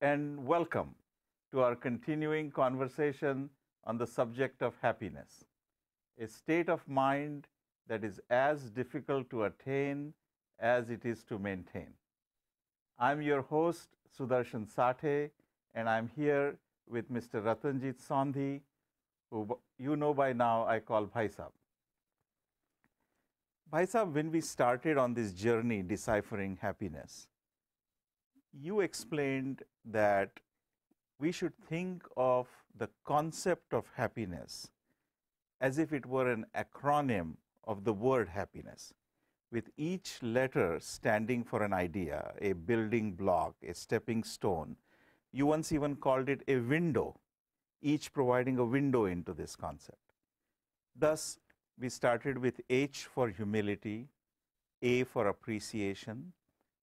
and welcome to our continuing conversation on the subject of happiness, a state of mind that is as difficult to attain as it is to maintain. I'm your host, Sudarshan Sathe, and I'm here with Mr. Ratanjit Sondhi, who you know by now I call Bhai Sahab. Bhai Sahab, when we started on this journey deciphering happiness, you explained that we should think of the concept of happiness as if it were an acronym of the word happiness, with each letter standing for an idea, a building block, a stepping stone. You once even called it a window, each providing a window into this concept. Thus, we started with H for humility, A for appreciation,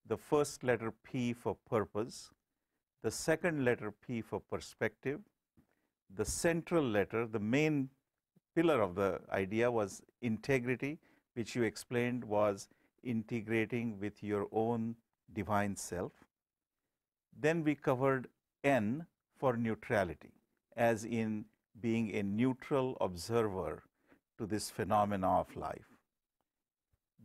the first letter P for purpose, the second letter P for perspective, the central letter, the main pillar of the idea was integrity, which you explained was integrating with your own divine self. Then we covered N for neutrality, as in being a neutral observer to this phenomena of life.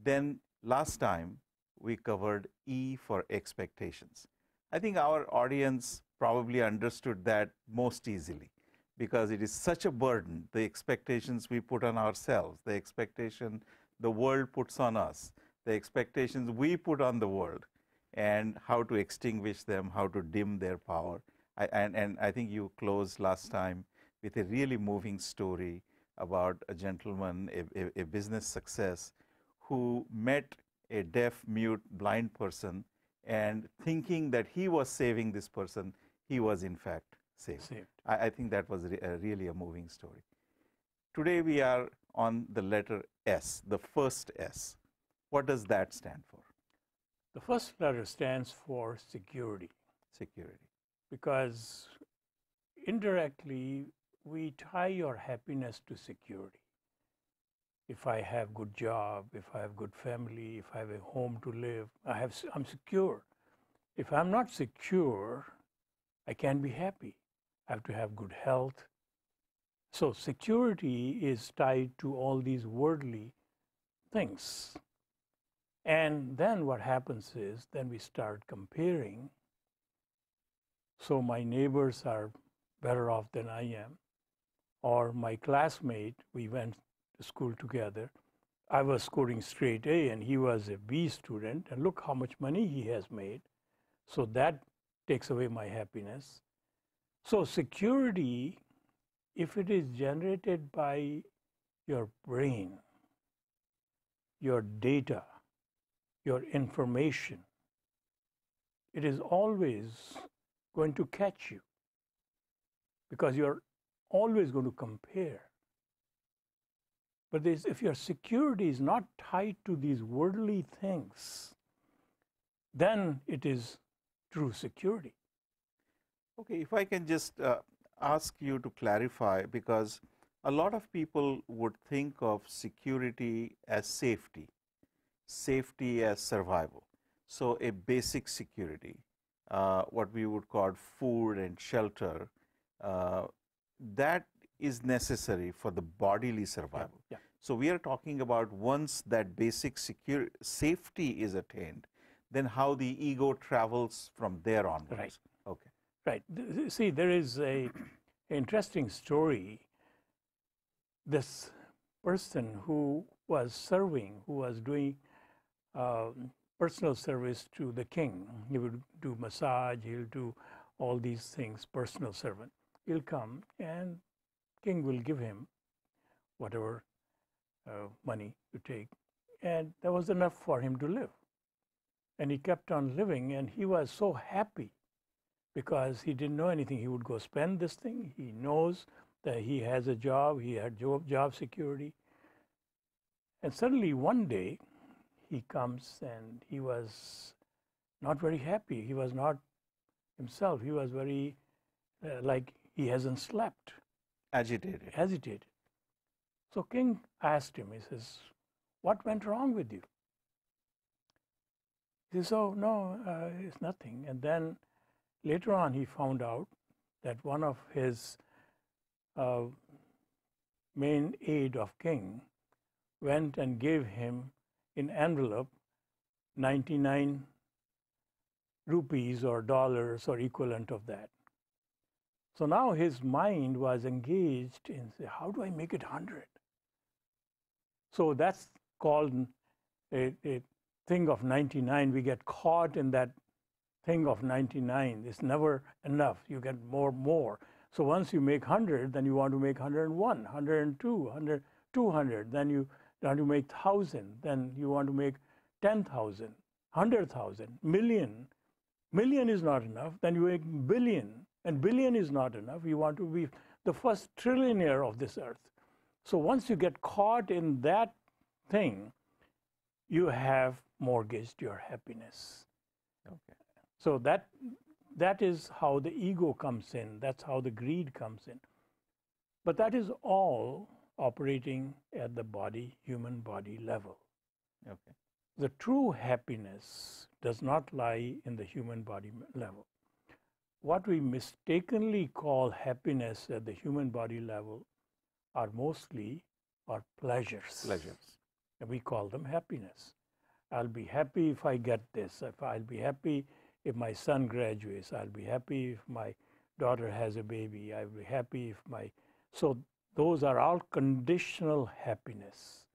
Then last time we covered E for expectations. I think our audience probably understood that most easily because it is such a burden, the expectations we put on ourselves, the expectation the world puts on us, the expectations we put on the world, and how to extinguish them, how to dim their power. And I think you closed last time with a really moving story about a gentleman, a business success, who met a deaf, mute, blind person, and thinking that he was saving this person, he was in fact saved. I think that was really a moving story. Today we are on the letter S, the first S. What does that stand for? The first letter stands for security. Security. Because indirectly, we tie your happiness to security. If I have good job, if I have good family, if I have a home to live, I'm secure. If I'm not secure, I can't be happy. I have to have good health. So security is tied to all these worldly things. And then what happens is, then we start comparing. So my neighbors are better off than I am. Or my classmate, we went to school together. I was scoring straight A and he was a B student, and look how much money he has made. So that takes away my happiness. So security, if it is generated by your brain, your data, your information, it is always going to catch you because you're always going to compare. But if your security is not tied to these worldly things, then it is true security. Okay, if I can just ask you to clarify, because a lot of people would think of security as safety, safety as survival. So a basic security, what we would call food and shelter, that is necessary for the bodily survival. Yeah. So we are talking about once that basic safety is attained, then how the ego travels from there onwards. Right. Okay. Right. See, there is an interesting story. This person who was serving, who was doing personal service to the king, he would do massage, he'll do all these things, personal servant. He'll come and king will give him whatever money to take. And that was enough for him to live. And he kept on living, and he was so happy because he didn't know anything. He would go spend this thing. He knows that he has a job. He had job security. And suddenly one day he comes and he was not very happy. He was not himself. He was very like he hasn't slept. Agitated. So king asked him, he says, what went wrong with you? He says, oh, no, it's nothing. And then Later on, he found out that one of his main aide of king went and gave him in envelope 99 rupees or dollars or equivalent of that. So now his mind was engaged in, say, how do I make it 100? So that's called a thing of 99. We get caught in that thing of 99. It's never enough. You get more. So once you make 100, then you want to make 101, 102, 200. Then you want to make 1,000. Then you want to make 10,000, 100,000, million. Million is not enough. Then you make billion. And billion is not enough. You want to be the first trillionaire of this earth. So once you get caught in that thing, you have mortgaged your happiness. Okay. So that is how the ego comes in. That's how the greed comes in. But that is all operating at the body, human body level. Okay. The true happiness does not lie in the human body level. What we mistakenly call happiness at the human body level are mostly our pleasures. Pleasures. And we call them happiness. I'll be happy if I get this. I'll be happy if my son graduates. I'll be happy if my daughter has a baby. I'll be happy if my... So those are all conditional happiness.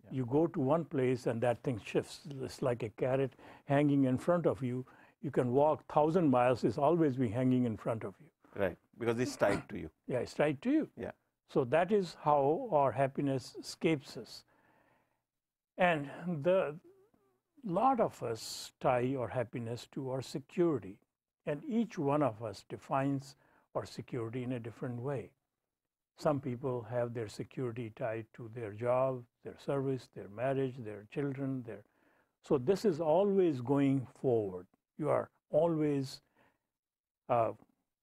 Yeah. You go to one place and that thing shifts. It's like a carrot hanging in front of you. You can walk 1,000 miles, it's always be hanging in front of you. Right, because it's tied to you. Yeah, it's tied to you. Yeah. So that is how our happiness escapes us. And a lot of us tie our happiness to our security. And each one of us defines our security in a different way. Some people have their security tied to their job, their service, their marriage, their children. So this is always going forward. You are always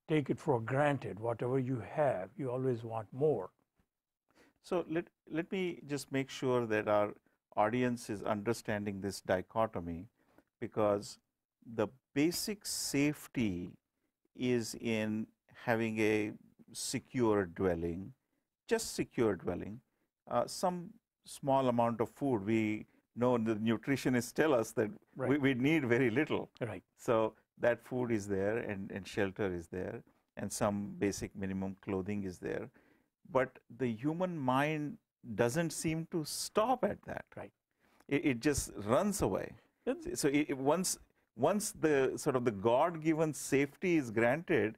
take it for granted. Whatever you have, you always want more. So let me just make sure that our audience is understanding this dichotomy, because the basic safety is in having a secure dwelling, just secure dwelling. Some small amount of food, we know the nutritionists tell us that right. we need very little. Right. So that food is there, and shelter is there, and some basic minimum clothing is there. But the human mind doesn't seem to stop at that. Right. It just runs away. So once the sort of the God-given safety is granted,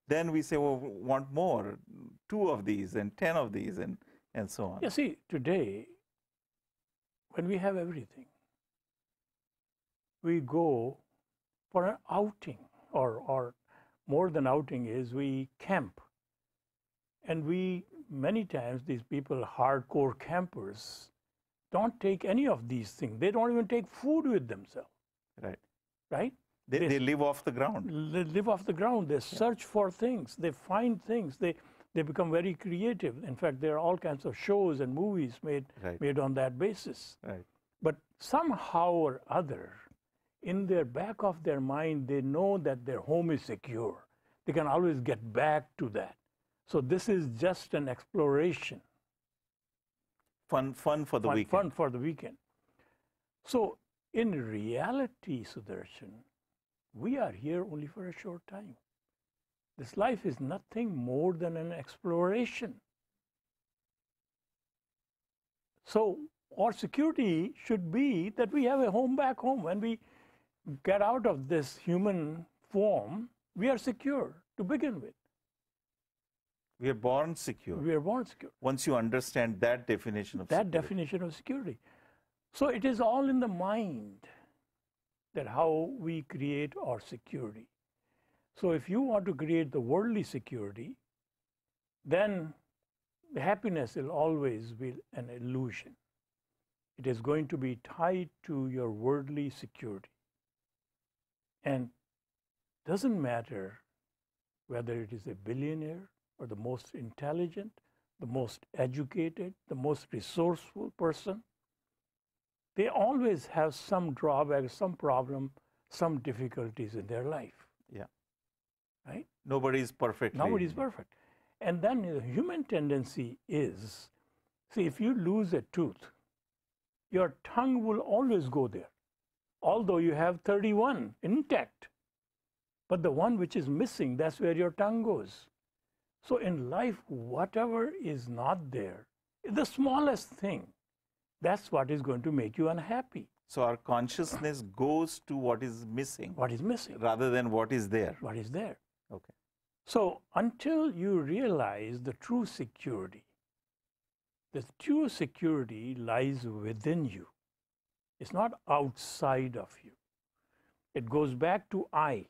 then we say, well, we want more, 2 of these and 10 of these and so on. You see, today, when we have everything, we go for an outing, or more than outing is, we camp. And many times, these people, hardcore campers, don't take any of these things. They don't even take food with themselves. Right. Right? They live off the ground. They live off the ground. They search for things. They find things. They become very creative. In fact, there are all kinds of shows and movies made on that basis. Right. But somehow or other, in their back of their mind, they know that their home is secure. They can always get back to that. So this is just an exploration. Fun for the weekend. Fun for the weekend. So in reality, Sudarshan, we are here only for a short time. This life is nothing more than an exploration. So our security should be that we have a home back home. When we get out of this human form, we are secure to begin with. We are born secure. We are born secure. Once you understand that definition of security. Definition of security. So it is all in the mind, that how we create our security. So if you want to create the worldly security, then the happiness will always be an illusion. It is going to be tied to your worldly security. And it doesn't matter whether it is a billionaire or the most intelligent, the most educated, the most resourceful person. They always have some drawback, some problem, some difficulties in their life. Yeah. right? Nobody is perfectly. Nobody is perfect. And then the human tendency is, see, if you lose a tooth, your tongue will always go there, although you have 31 intact. But the one which is missing, that's where your tongue goes. So in life, whatever is not there, the smallest thing, that's what is going to make you unhappy. So our consciousness goes to what is missing. What is missing? Rather than what is there. What is there? Okay. So until you realize the true security lies within you. It's not outside of you. It goes back to I.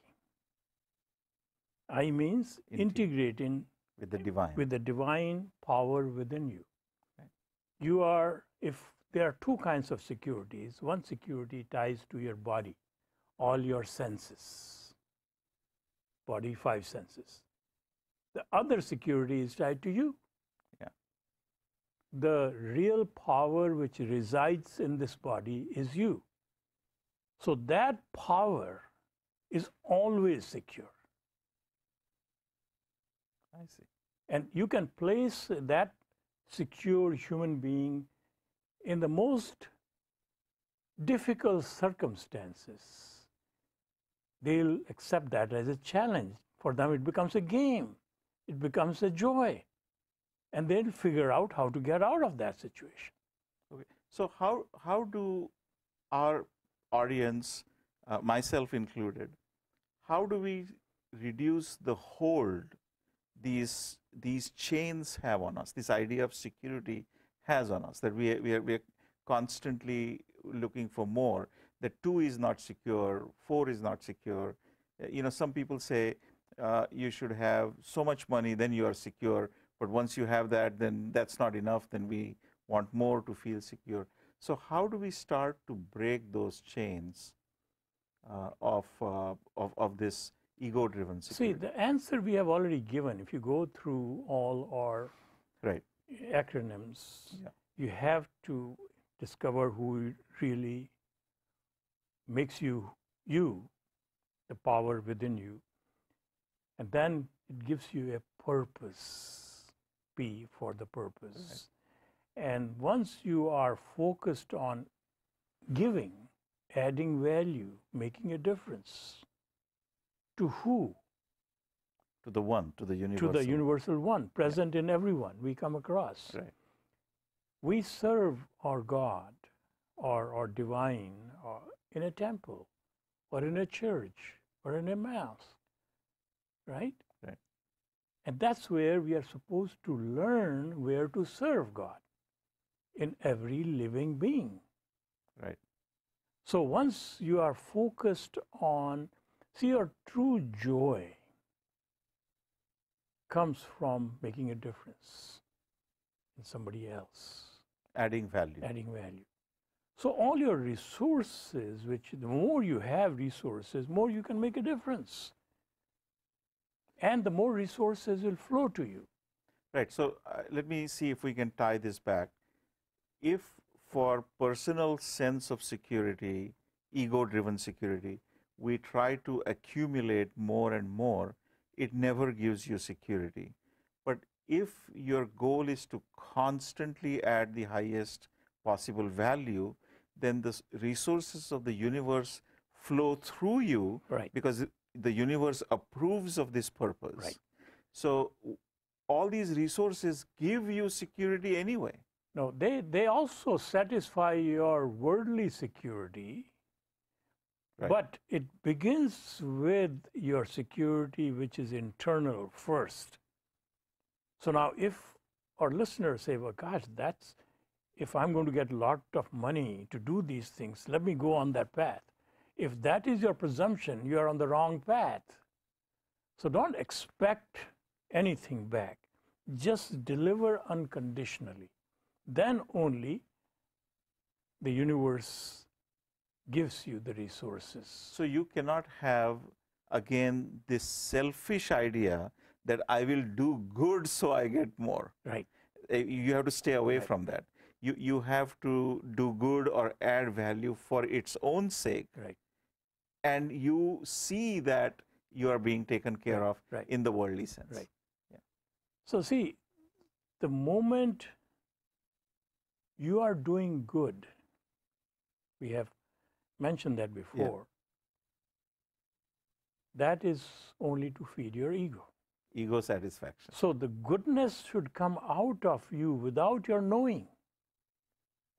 I means integrating with the divine power within you. Right. You are, if there are two kinds of securities, one security ties to your body, all your senses, body, 5 senses. The other security is tied to you. Yeah. The real power which resides in this body is you. So that power is always secure. I see. And you can place that secure human being in the most difficult circumstances. They'll accept that as a challenge. For them, it becomes a game. It becomes a joy. And they'll figure out how to get out of that situation. Okay. So how do our audience, myself included, how do we reduce the hold these chains have on us, this idea of security has on us, that we are constantly looking for more, that 2 is not secure, 4 is not secure. Some people say you should have so much money, then you are secure, but once you have that, then that's not enough, then we want more to feel secure. So how do we start to break those chains of this ego-driven security? See, the answer we have already given. If you go through all our acronyms, you have to discover who really makes you, the power within you. And then it gives you a purpose, P for the purpose. Right. And once you are focused on giving, adding value, making a difference, to who? To the one, to the universal. To the universal one, present in everyone we come across. Right. We serve our God or divine or in a temple or in a church or in a mosque, right? Right. And that's where we are supposed to learn where to serve God, in every living being. Right. So once you are focused on, see, your true joy comes from making a difference in somebody else. Adding value. Adding value. So all your resources, which the more you have resources, more you can make a difference. And the more resources will flow to you. Right. So let me see if we can tie this back. If for personal sense of security, ego-driven security, we try to accumulate more and more, it never gives you security. But if your goal is to constantly add the highest possible value, then the resources of the universe flow through you, right, because the universe approves of this purpose. Right. So all these resources give you security anyway. No, they also satisfy your worldly security. Right. But it begins with your security, which is internal first. So now if our listeners say, well, gosh, that's, if I'm going to get a lot of money to do these things, let me go on that path. If that is your presumption, you are on the wrong path. So don't expect anything back. Just deliver unconditionally. Then only the universe gives you the resources. So you cannot have, again, this selfish idea that I will do good so I get more. Right. You have to stay away Right. from that. You have to do good or add value for its own sake. Right. And you see that you are being taken care of right. in the worldly sense. Right. Yeah. So see, the moment you are doing good, we have mentioned that before, that is only to feed your ego. Ego satisfaction. So the goodness should come out of you without your knowing.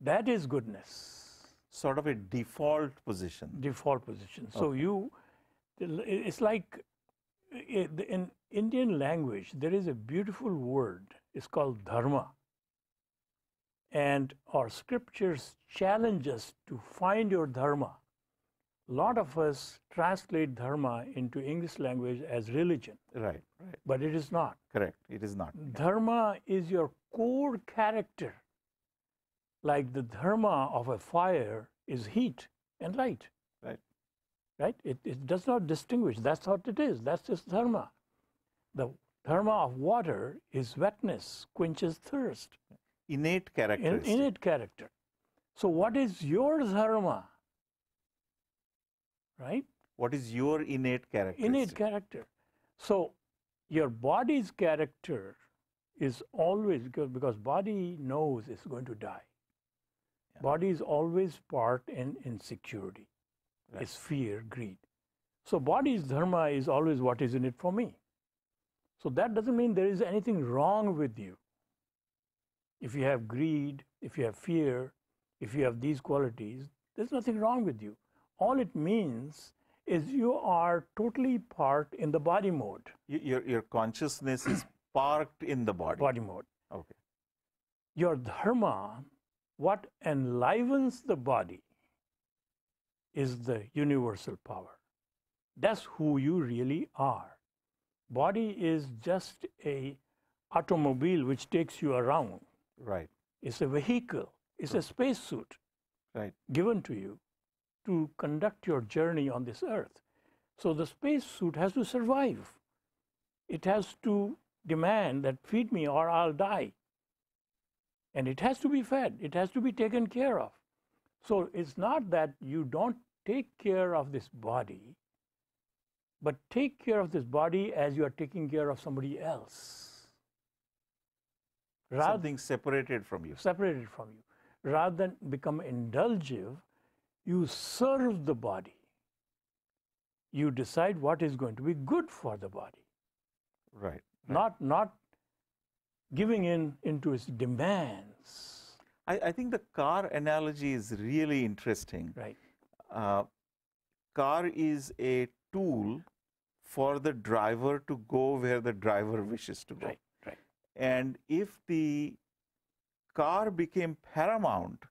That is goodness. Sort of a default position. Default position. So it's like in Indian language, there is a beautiful word. It's called dharma. And our scriptures challenge us to find your dharma. A lot of us translate dharma into English language as religion. Right. But it is not. Correct. It is not. Dharma is your core character. Like the dharma of a fire is heat and light. Right? It does not distinguish. That's what it is. That's just dharma. The dharma of water is wetness, quenches thirst. Innate characteristic. Innate character. So what is your dharma? Right? What is your innate characteristic? Innate character. So your body's character is always, because body knows it's going to die. Yeah. Body is always part in insecurity. Right. It's fear, greed. So body's dharma is always what is in it for me. So that doesn't mean there is anything wrong with you. If you have greed, if you have fear, if you have these qualities, there's nothing wrong with you. All it means is you are totally part in the body mode. Your consciousness is parked in the body. Body mode. Okay. Your dharma, what enlivens the body, is the universal power. That's who you really are. Body is just a automobile which takes you around. Right. It's a vehicle. It's a spacesuit. Right. Given to you to conduct your journey on this earth. So the spacesuit has to survive. It has to demand that feed me or I'll die. And it has to be fed. It has to be taken care of. So it's not that you don't take care of this body, but take care of this body as you are taking care of somebody else. Something separated from you. Separated from you. Rather than become indulgent, you serve the body. You decide what is going to be good for the body. Right. Not giving into its demands. I think the car analogy is really interesting. Right. Car is a tool for the driver to go where the driver wishes to go. Right. And if the car became paramount,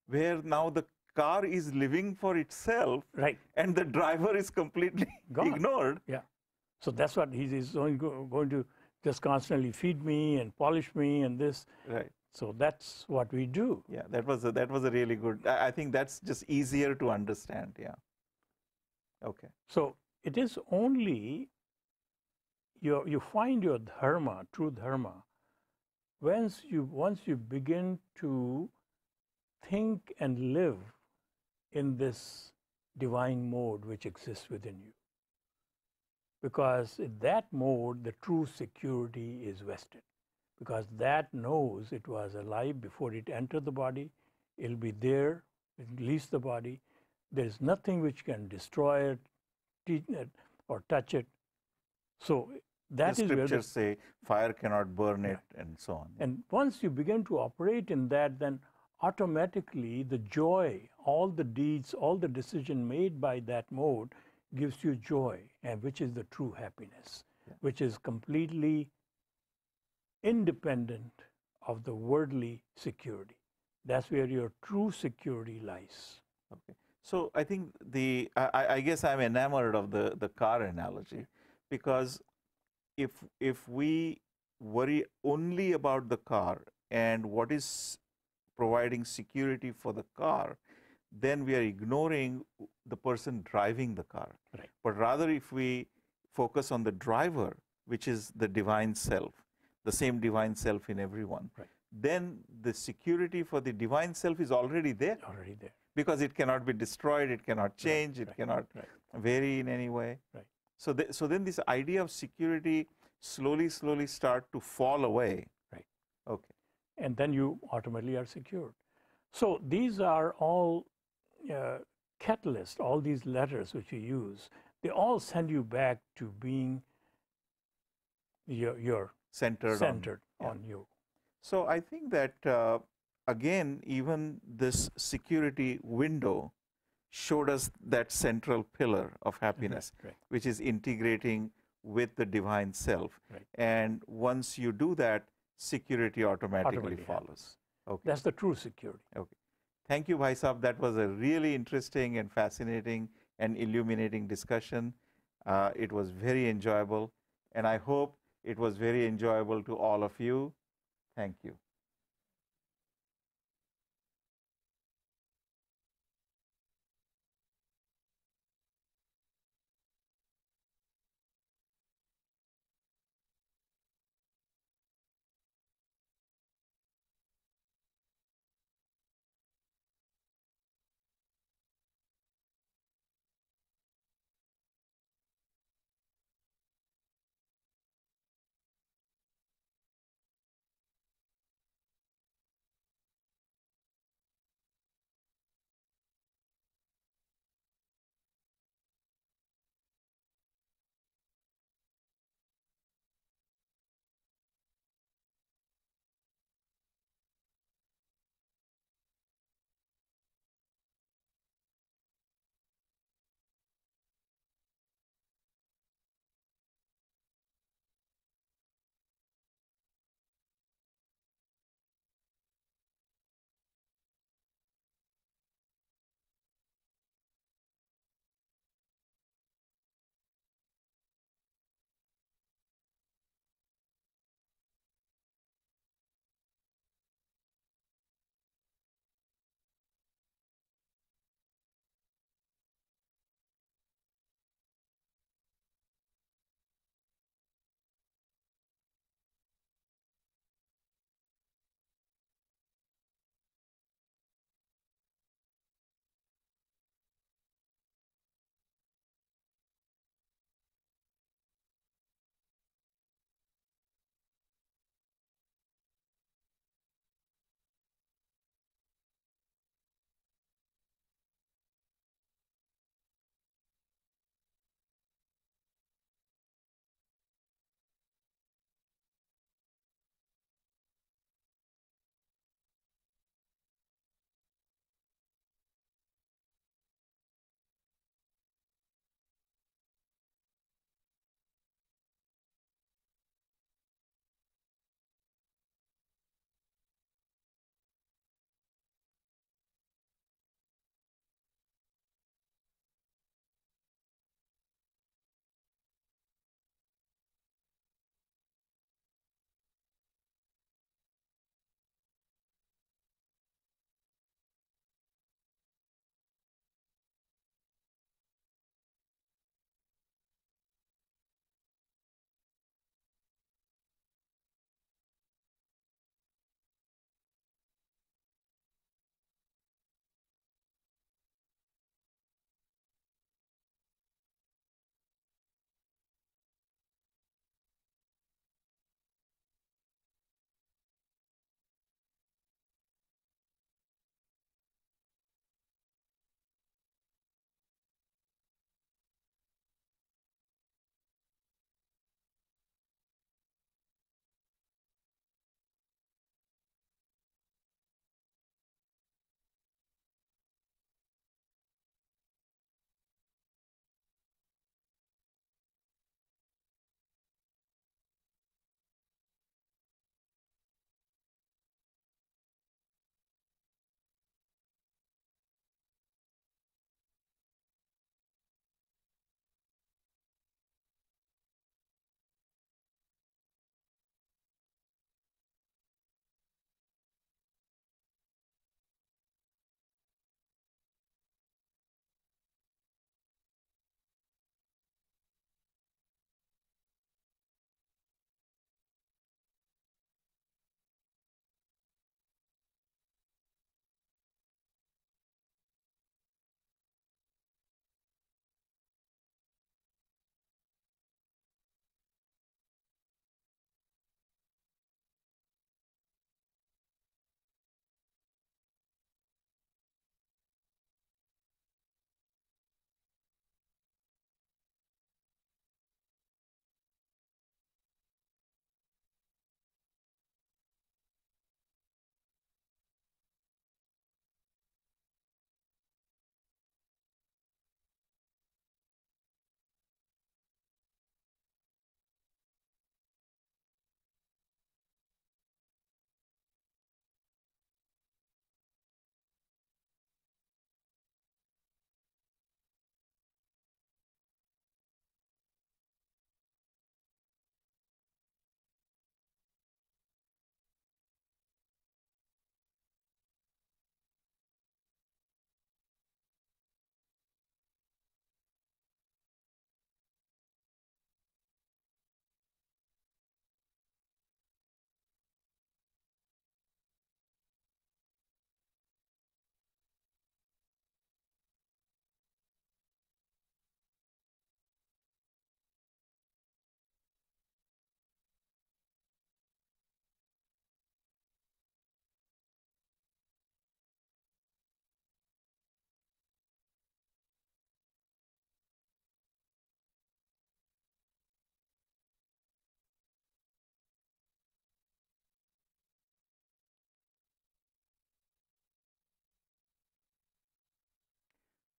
where now the car is living for itself, and the driver is completely ignored. Yeah. So that's what he's going to just constantly feed me and polish me and this. Right. So that's what we do. Yeah, that was a really good. I think that's just easier to understand. Yeah. Okay. So it is only you find your dharma, true dharma, once you begin to think and live in this divine mode which exists within you. Because in that mode, the true security is vested. Because that knows it was alive before it entered the body. It'll be there, it leaves the body. There is nothing which can destroy it, or touch it. So that the is where scriptures say fire cannot burn it, and so on. And once you begin to operate in that, then automatically the joy, all the deeds, all the decision made by that mode gives you joy, and which is the true happiness, which is completely independent of the worldly security. That's where your true security lies. Okay. So I think I guess I'm enamored of the car analogy, because if we worry only about the car and what is providing security for the car, then we are ignoring the person driving the car. Right. But rather, if we focus on the driver, which is the divine self, the same divine self in everyone, then the security for the divine self is already there. Already there. Because it cannot be destroyed, it cannot change, it cannot vary in any way. Right. So then this idea of security slowly start to fall away. Right. Okay. And then you ultimately are secured. So these are all catalysts, all these letters which you use, they all send you back to being your Centered on you. So I think that again, even this security window showed us that central pillar of happiness, Right. which is integrating with the divine self. Right. And once you do that, security automatically follows. Happens. Okay. That's the true security. Okay. Thank you, Bhai Saab. That was a really interesting and fascinating and illuminating discussion. It was very enjoyable, and I hope it was very enjoyable to all of you. Thank you.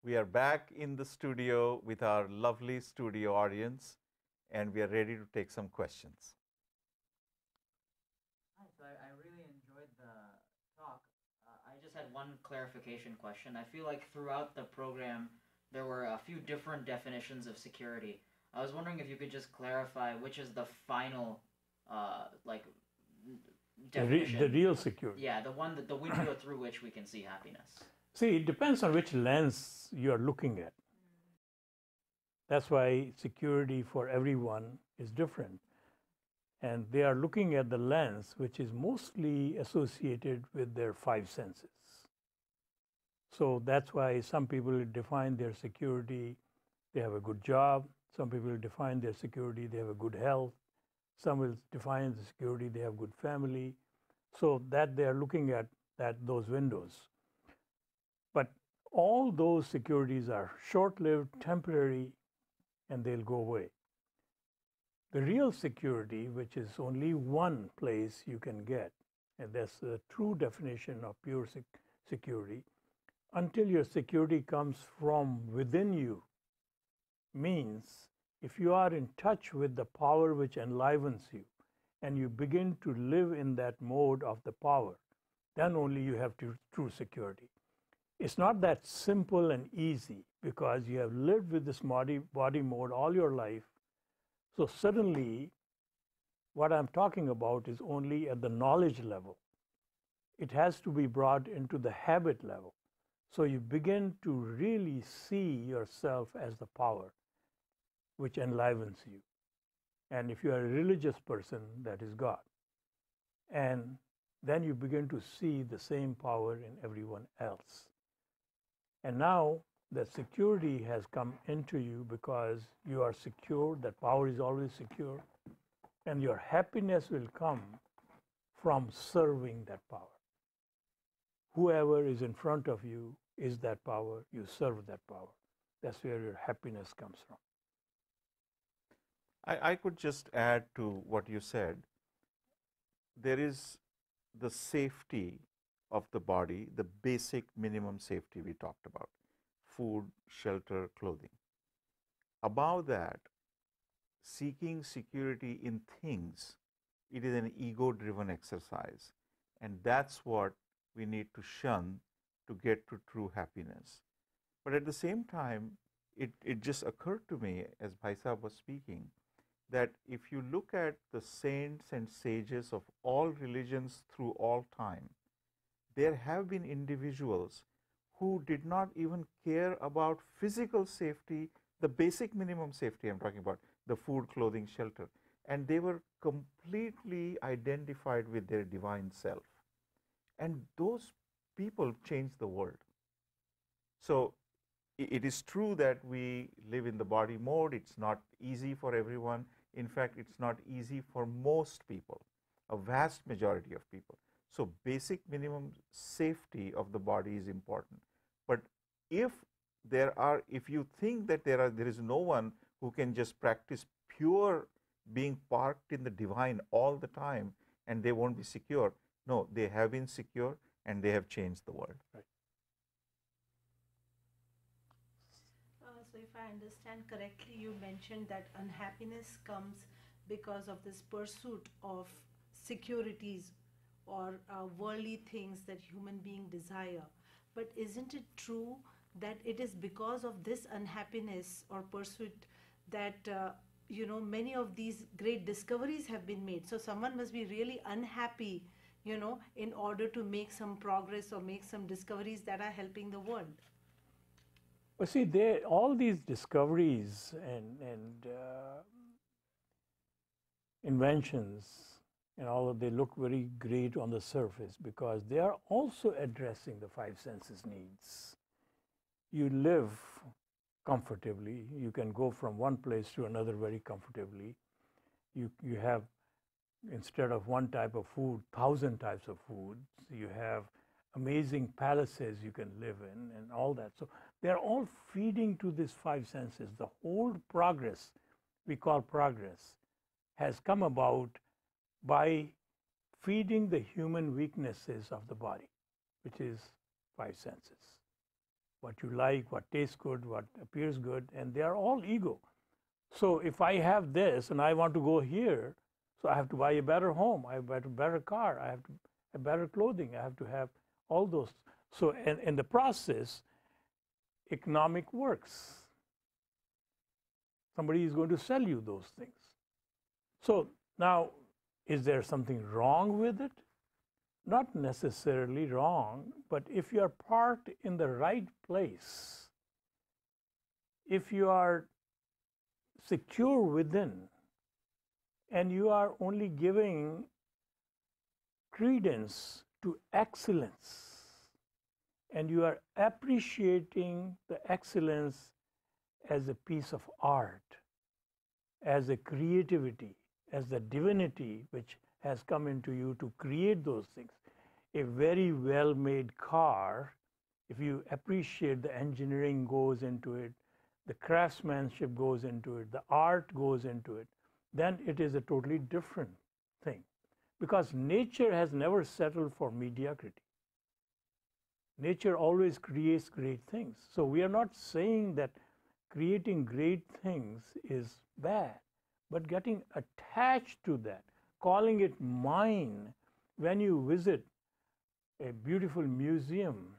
We are back in the studio with our lovely studio audience, and we are ready to take some questions. Hi, so I really enjoyed the talk. I just had one clarification question. I feel like throughout the program, there were a few different definitions of security. I was wondering if you could just clarify which is the final, like, definition. The real security. Yeah, the one that the window through which we can see happiness. See, it depends on which lens you are looking at. That's why security for everyone is different. And they are looking at the lens, which is mostly associated with their five senses. So that's why some people define their security, they have a good job. Some people define their security, they have a good health. Some will define the security, they have good family. So that they are looking at those windows. But all those securities are short-lived, temporary, and they'll go away. The real security, which is only one place you can get, and that's the true definition of pure security, until your security comes from within you, means if you are in touch with the power which enlivens you, and you begin to live in that mode of the power, then only you have true security. It's not that simple and easy because you have lived with this body mode all your life. So suddenly, what I'm talking about is only at the knowledge level. It has to be brought into the habit level. So you begin to really see yourself as the power which enlivens you. And if you are a religious person, that is God. And then you begin to see the same power in everyone else. And now that security has come into you because you are secure, that power is always secure, and your happiness will come from serving that power. Whoever is in front of you is that power, you serve that power. That's where your happiness comes from. I could just add to what you said. There is the safety of the body, the basic minimum safety we talked about: food, shelter, clothing. Above that, seeking security in things, it is an ego-driven exercise. And that's what we need to shun to get to true happiness. But at the same time, it just occurred to me as Bhai Sahib was speaking, that if you look at the saints and sages of all religions through all time, there have been individuals who did not even care about physical safety, the basic minimum safety I'm talking about, the food, clothing, shelter, and they were completely identified with their divine self. And those people changed the world. So it is true that we live in the body mode. It's not easy for everyone. In fact, it's not easy for most people, a vast majority of people. So basic minimum safety of the body is important. But if you think that there is no one who can just practice pure being parked in the divine all the time and they won't be secure, no, they have been secure and they have changed the world. Right. So if I understand correctly, you mentioned that unhappiness comes because of this pursuit of securities or worldly things that human beings desire. But isn't it true that it is because of this unhappiness or pursuit that many of these great discoveries have been made? So someone must be really unhappy, in order to make some progress or make some discoveries that are helping the world. Well, see, all these discoveries and inventions and all of they look very great on the surface because they are also addressing the five senses needs. You live comfortably. You can go from one place to another very comfortably. You have, instead of one type of food, 1,000 types of food. You have amazing palaces you can live in and all that. So they're all feeding to these five senses. The whole progress we call progress has come about by feeding the human weaknesses of the body, which is five senses. what you like, what tastes good, what appears good, and they are all ego. So if I have this and I want to go here, so I have to buy a better home, I have a better car, I have to have better clothing, I have to have all those. So in the process, economic works. Somebody is going to sell you those things. So now, is there something wrong with it? Not necessarily wrong, but if you are parked in the right place, if you are secure within, and you are only giving credence to excellence, and you are appreciating the excellence as a piece of art, as a creativity, as the divinity which has come into you to create those things. A very well-made car, if you appreciate the engineering goes into it, the craftsmanship goes into it, the art goes into it, then it is a totally different thing. Because nature has never settled for mediocrity. Nature always creates great things. So we are not saying that creating great things is bad, but getting attached to that, calling it mine. When you visit a beautiful museum,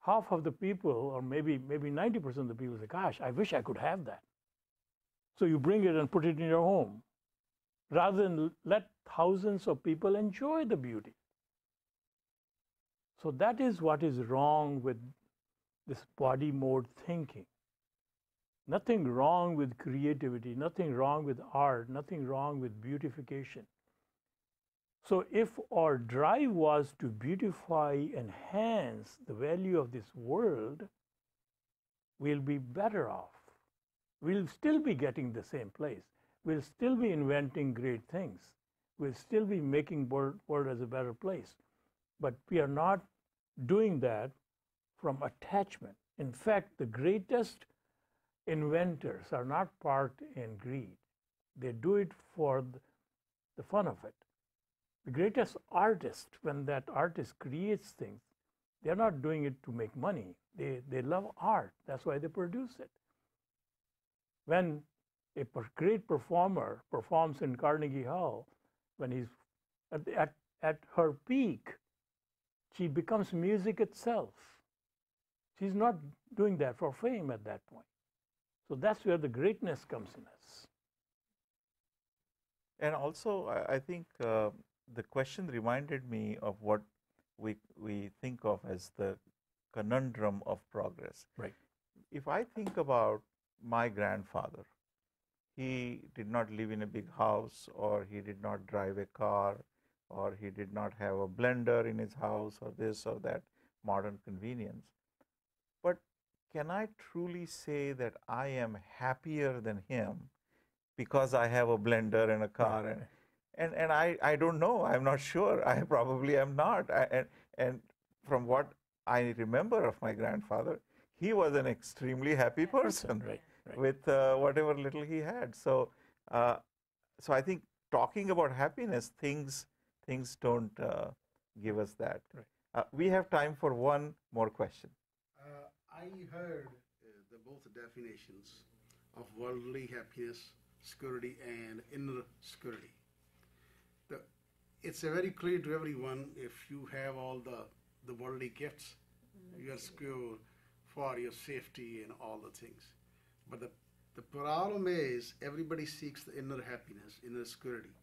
half of the people, or maybe 90% of the people say, gosh, I wish I could have that. So you bring it and put it in your home, rather than let thousands of people enjoy the beauty. So that is what is wrong with this body mode thinking. Nothing wrong with creativity, nothing wrong with art, nothing wrong with beautification. So if our drive was to beautify, enhance the value of this world, we'll be better off. We'll still be getting the same place. We'll still be inventing great things. We'll still be making world as a better place. But we are not doing that from attachment. In fact, the greatest inventors are not parked in greed. They do it for the fun of it. The greatest artist, when that artist creates things, they're not doing it to make money. They love art. That's why they produce it. When a great performer performs in Carnegie Hall, when he's at her peak, she becomes music itself. She's not doing that for fame at that point. So that's where the greatness comes in us. And also, I think the question reminded me of what we think of as the conundrum of progress. Right. If I think about my grandfather, he did not live in a big house, or he did not drive a car, or he did not have a blender in his house, or this or that modern convenience. But can I truly say that I am happier than him because I have a blender and a car? Right. And I don't know. I'm not sure. I probably am not. And from what I remember of my grandfather, he was an extremely happy person, Right. with whatever little he had. So I think talking about happiness, things don't give us that. Right. We have time for one more question. I heard both definitions of worldly happiness, security, and inner security. It's very clear to everyone, if you have all the worldly gifts, you are secure for your safety and all the things. But the problem is, everybody seeks the inner happiness, inner security.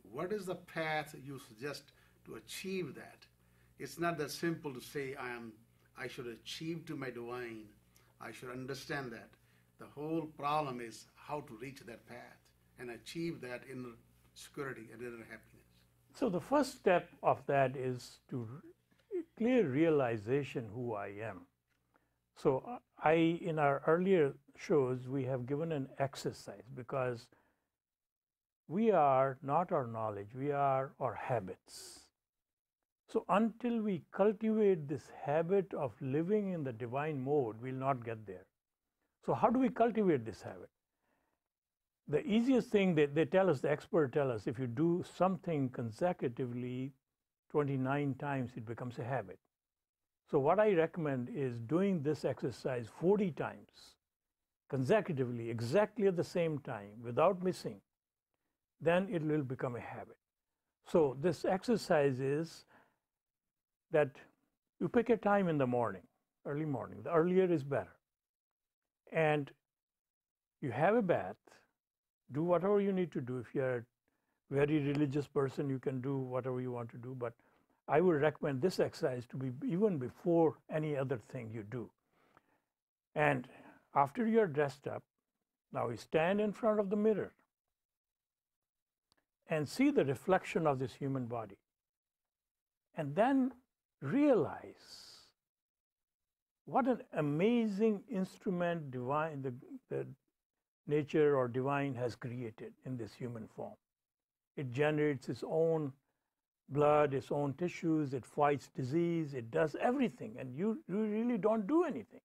What is the path you suggest to achieve that? It's not that simple to say I should achieve to my divine. I should understand that. The whole problem is how to reach that path and achieve that inner security and inner happiness. So the first step of that is to clear realization who I am. So in our earlier shows, we have given an exercise, because we are not our knowledge, we are our habits. So until we cultivate this habit of living in the divine mode, we'll not get there. So how do we cultivate this habit? The easiest thing that they tell us, the experts tell us, if you do something consecutively 29 times, it becomes a habit. So what I recommend is doing this exercise 40 times consecutively, exactly at the same time, without missing. Then it will become a habit. So this exercise is that you pick a time in the morning, early morning. The earlier is better. And you have a bath, do whatever you need to do. If you're a very religious person, you can do whatever you want to do. But I would recommend this exercise to be even before any other thing you do. And after you're dressed up, now you stand in front of the mirror and see the reflection of this human body. And then realize what an amazing instrument divine, the nature or divine has created in this human form. It generates its own blood, its own tissues, it fights disease, it does everything, and you really don't do anything.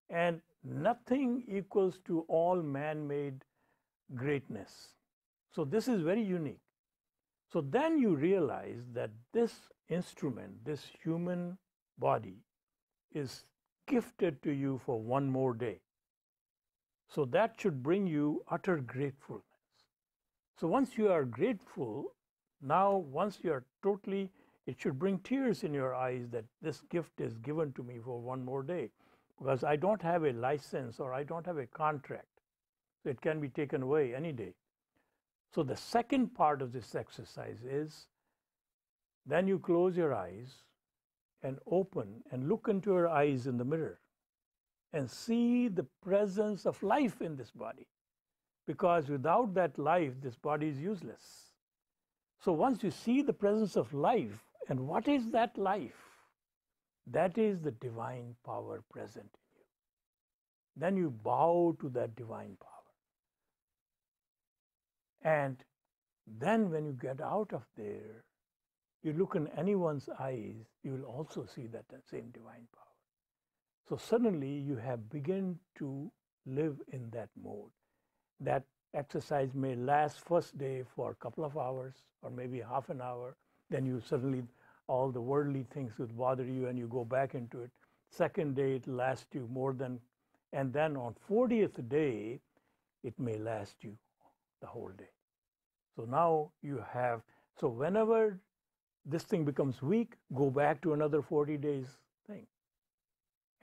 And nothing equals to all man-made greatness. So this is very unique. So then you realize that this instrument, this human body, is gifted to you for one more day. So that should bring you utter gratefulness. So once you are grateful, now once you are totally, it should bring tears in your eyes that this gift is given to me for one more day, because I don't have a license or I don't have a contract. So it can be taken away any day. So the second part of this exercise is then you close your eyes and open and look into your eyes in the mirror and see the presence of life in this body. Because without that life, this body is useless. So once you see the presence of life, and what is that life? That is the divine power present in you. Then you bow to that divine power. And then when you get out of there, you look in anyone's eyes, you will also see that same divine power. So suddenly you have begun to live in that mode. That exercise may last first day for a couple of hours or maybe half an hour. Then you suddenly, all the worldly things would bother you and you go back into it. Second day, it lasts you more than, and then on 40th day, it may last you the whole day. So now you have, so whenever this thing becomes weak, go back to another 40 days thing.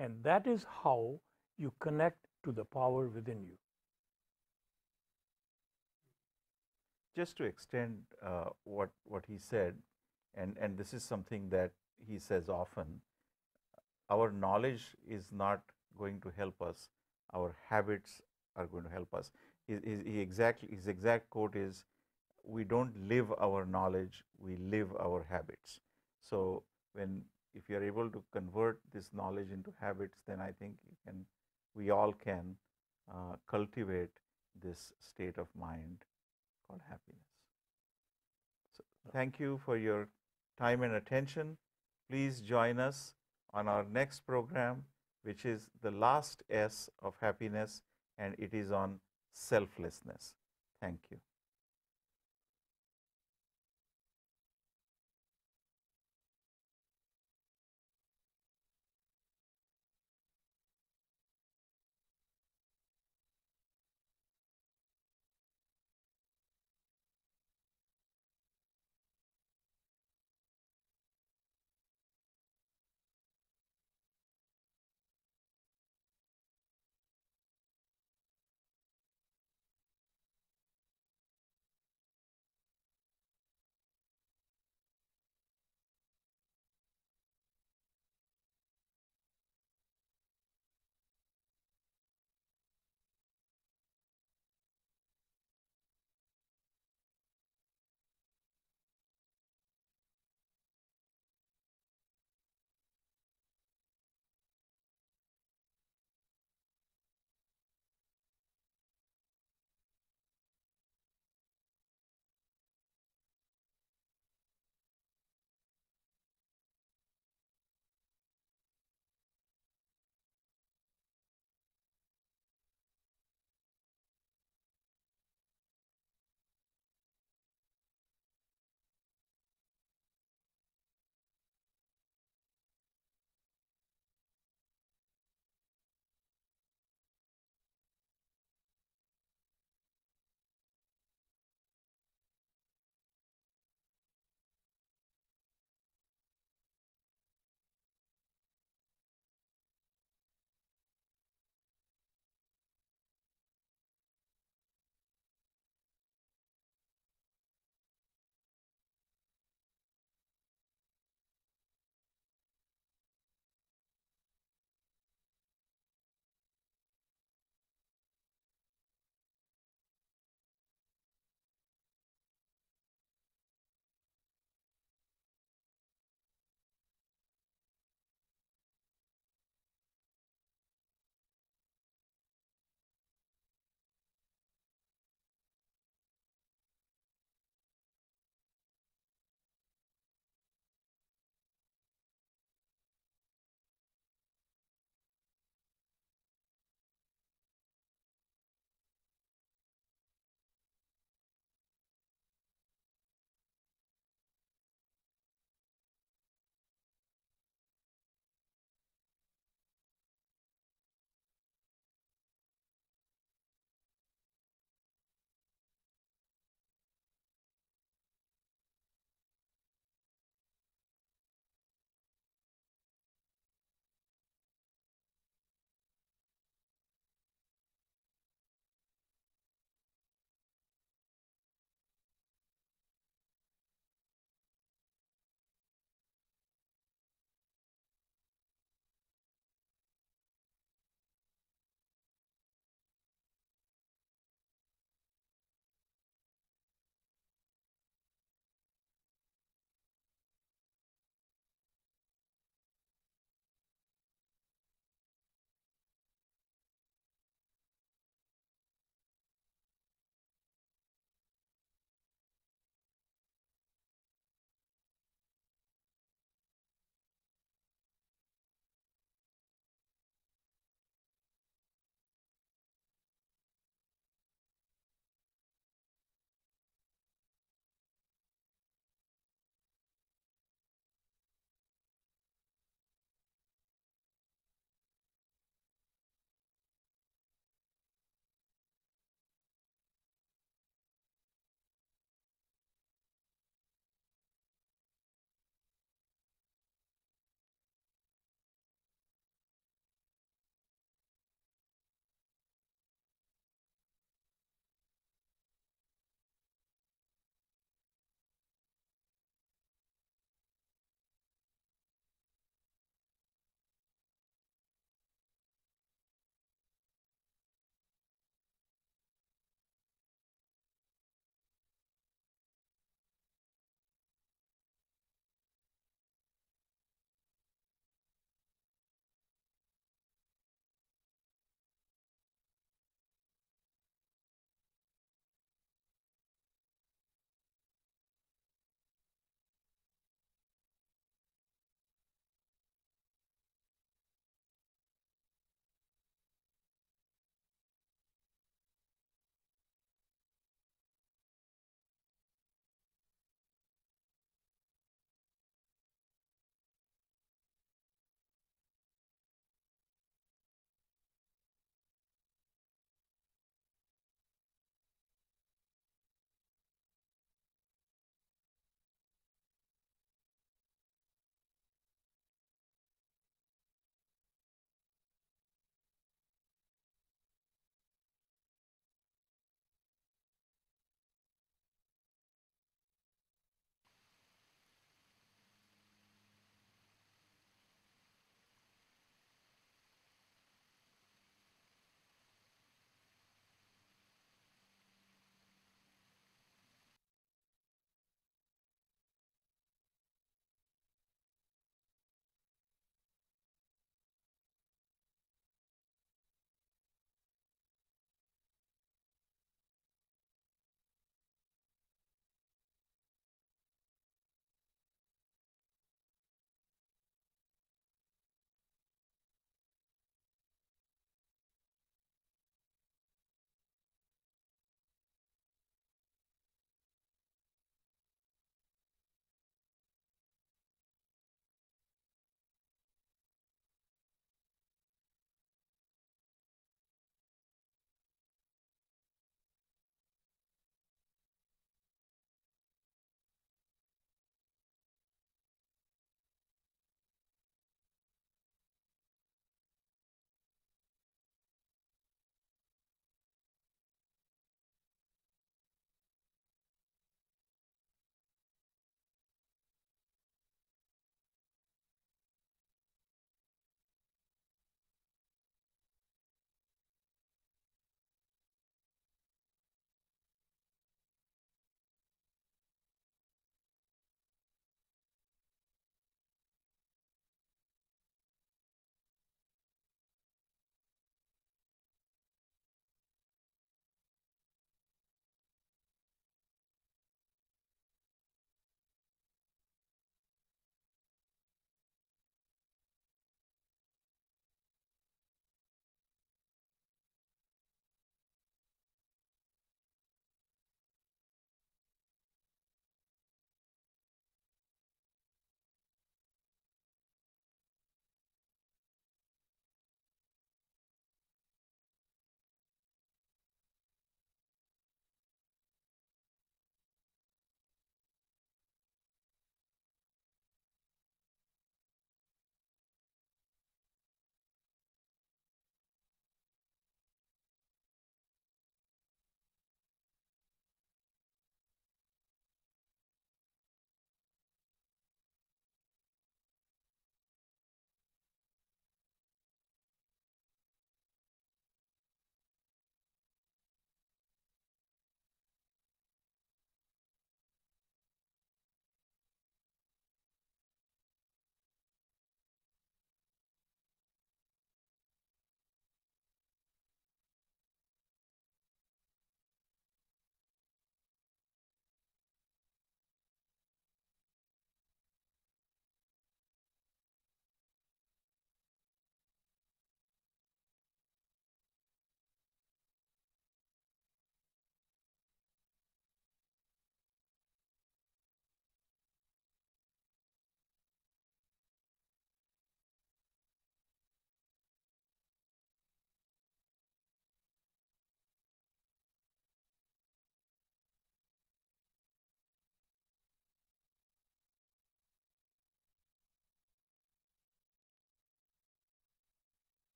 And that is how you connect to the power within you. Just to extend what he said, and this is something that he says often, our knowledge is not going to help us, our habits are going to help us. His exact quote is, we don't live our knowledge, we live our habits. So if you are able to convert this knowledge into habits, then I think we all can cultivate this state of mind called happiness. So thank you for your time and attention. Please join us on our next program, which is the last S of happiness, and it is on selflessness. Thank you.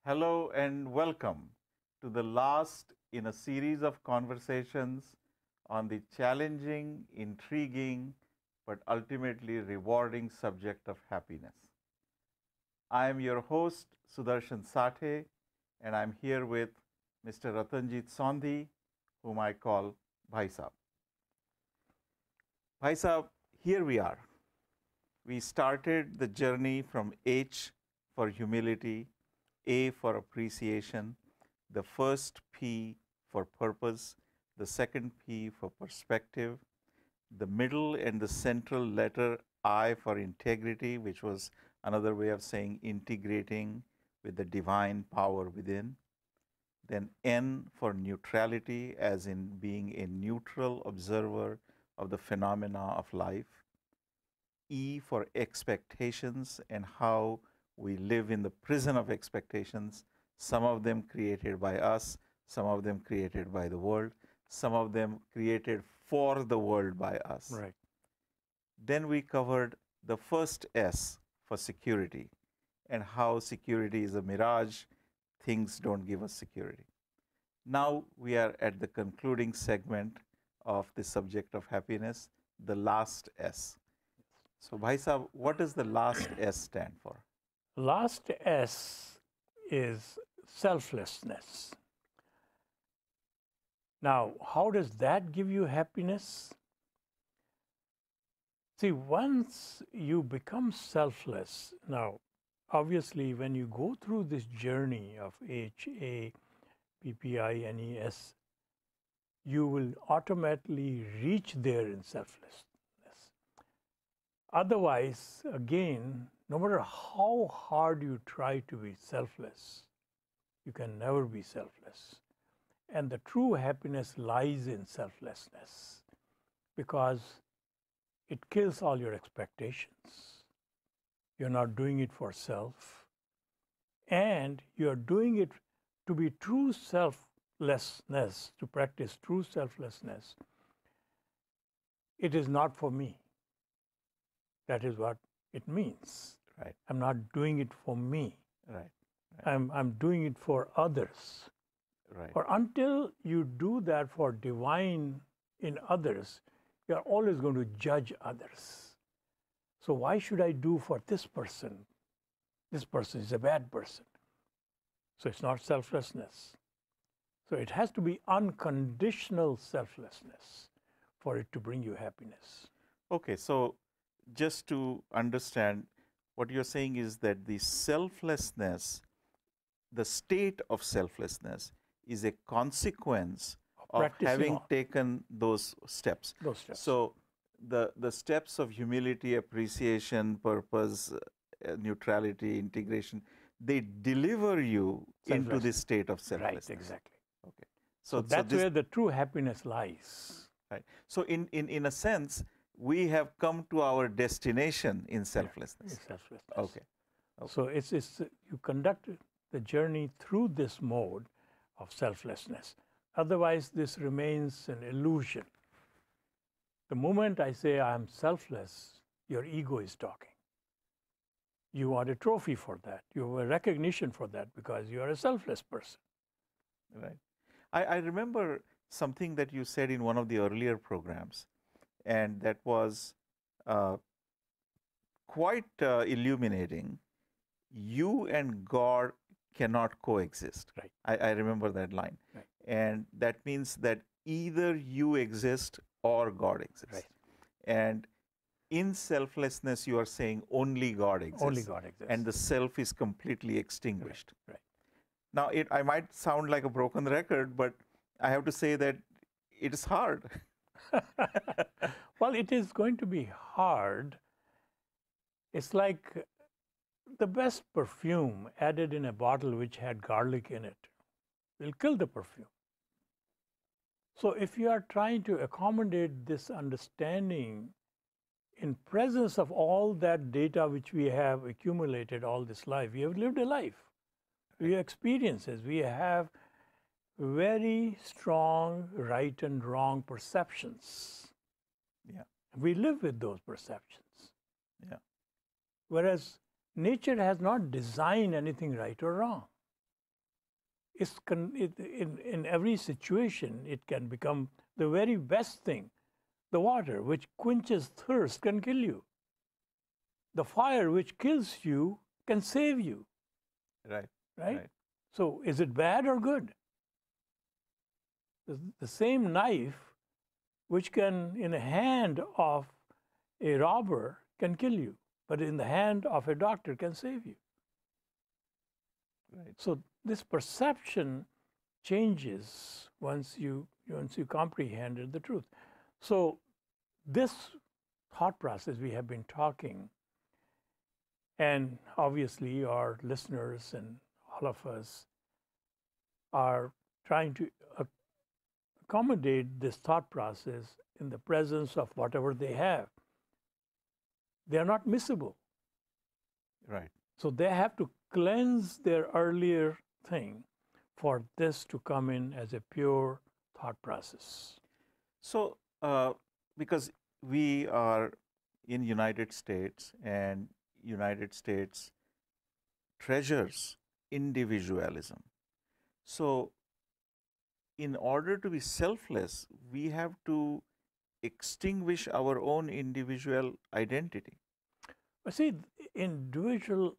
Hello and welcome to the last in a series of conversations on the challenging, intriguing, but ultimately rewarding subject of happiness. I am your host, Sudarshan Sathe, and I'm here with Mr. Ratanjit Sondhi, whom I call Bhai Saab. Bhai Saab, here we are. We started the journey from H for humility, A for appreciation, the first P for purpose, the second P for perspective, the middle and the central letter I for integrity, which was another way of saying integrating with the divine power within. Then N for neutrality, as in being a neutral observer of the phenomena of life. E for expectations and how we live in the prison of expectations, some of them created by us, some of them created by the world, some of them created for the world by us. Right. Then we covered the first S for security and how security is a mirage, things don't give us security. Now we are at the concluding segment of the subject of happiness, the last S. So, Bhai Sahab, what does the last S stand for? Last S is selflessness. Now, how does that give you happiness? See, once you become selfless, now, obviously, when you go through this journey of HAPPINES, you will automatically reach there in selflessness. Otherwise, again, no matter how hard you try to be selfless, you can never be selfless. And the true happiness lies in selflessness because it kills all your expectations. You're not doing it for self, and you're doing it to be true selflessness, to practice true selflessness. It is not for me. That is what it means. Right. I'm not doing it for me. Right. I'm doing it for others. Right. Or until you do that for divine in others, you're always going to judge others. So why should I do for this person? This person is a bad person. So it's not selflessness. So it has to be unconditional selflessness for it to bring you happiness. Okay, so just to understand, what you're saying is that the selflessness, the state of selflessness, is a consequence of Practicing having all taken those steps. those steps. So the steps of humility, appreciation, purpose, neutrality, integration, they deliver you into this state of selflessness. Right, exactly. Okay. So that's where the true happiness lies. Right. So in a sense, we have come to our destination in selflessness. It's selflessness. Okay. So it's you conduct the journey through this mode of selflessness. Otherwise, this remains an illusion. The moment I say I'm selfless, your ego is talking. You want a trophy for that. You have a recognition for that because you are a selfless person. Right. I remember something that you said in one of the earlier programs, and that was quite illuminating. You and God cannot coexist. Right. I remember that line. Right. And that means that either you exist or God exists. Right. And in selflessness, you are saying only God exists. Only God exists. And the self is completely extinguished. Right. Now, I might sound like a broken record, but I have to say that it is hard. Well, it is going to be hard. It's like the best perfume added in a bottle which had garlic in it will kill the perfume. So if you are trying to accommodate this understanding in presence of all that data which we have accumulated all this life, we have lived a life. We have experiences. We have very strong right and wrong perceptions. Yeah. We live with those perceptions. Yeah. Whereas nature has not designed anything right or wrong. in every situation, it can become the very best thing. The water which quenches thirst can kill you. The fire which kills you can save you. Right. Right? So is it bad or good? The same knife which can, in the hand of a robber, can kill you, but in the hand of a doctor can save you. Right. So this perception changes once you comprehended the truth. So this thought process we have been talking, and obviously our listeners and all of us are trying to accommodate this thought process in the presence of whatever they have. They are not missable. Right. So they have to cleanse their earlier thing for this to come in as a pure thought process. So, because we are in United States, and United States treasures individualism. So, in order to be selfless, we have to extinguish our own individual identity. But see, individual